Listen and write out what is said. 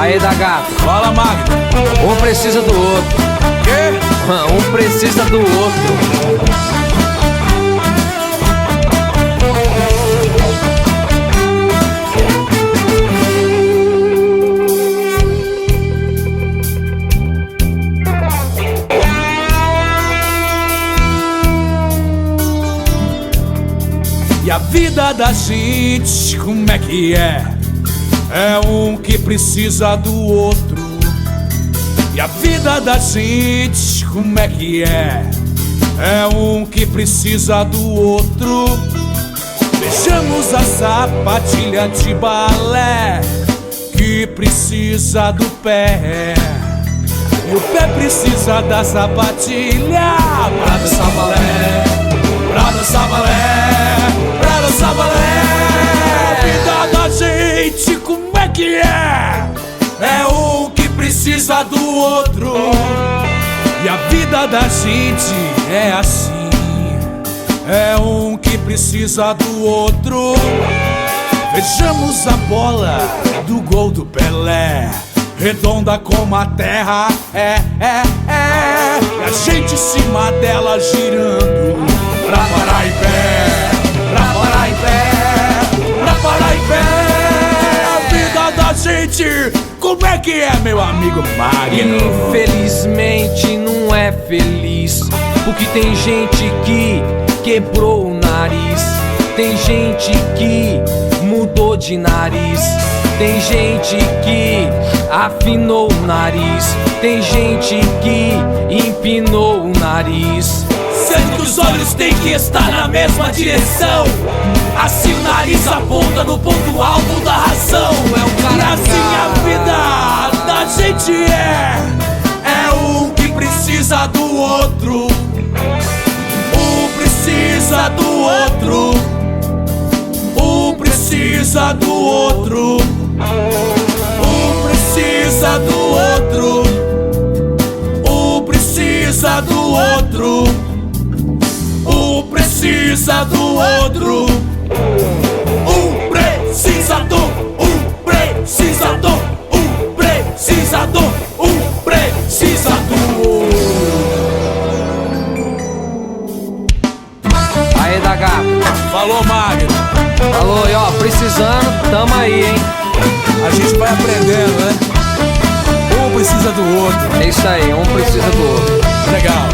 Aí da gata. Fala, Magno. Um precisa do outro. Quê? Um precisa do outro. E a vida da gente, como é que é? É um que precisa do outro. E a vida da gente, como é que é? É um que precisa do outro. Vejamos a sapatilha de balé que precisa do pé. E o pé precisa da sapatilha pra dançar balé, pra dançar balé, pra dançar balé. A vida da gente, como é que é? É um que precisa do outro. E a vida da gente é assim, é um que precisa do outro. Vejamos a bola do gol do Pelé, redonda como a terra, e a gente em cima dela girando pra parar em pé, pra parar em pé, pra parar em pé. A vida da gente, como é que é, meu amigo Magno? Infelizmente não é feliz, porque tem gente que quebrou o nariz, tem gente que mudou de nariz, tem gente que afinou o nariz, tem gente que empinou o nariz. Sendo que os olhos têm que estar na mesma direção, assim o nariz aponta no ponto alto da razão. E assim a vida da gente é um que precisa do outro. Um precisa do outro. Um precisa do outro. Um precisa do outro. Um precisa do outro. Um precisa do outro. Um precisa do, um precisa do, um precisa do, um precisa do. Aí da gata. Falou, Magno. Falou, e ó, precisando, tamo aí, hein? A gente vai aprendendo, né? Um precisa do outro. É isso aí, um precisa do outro. Legal.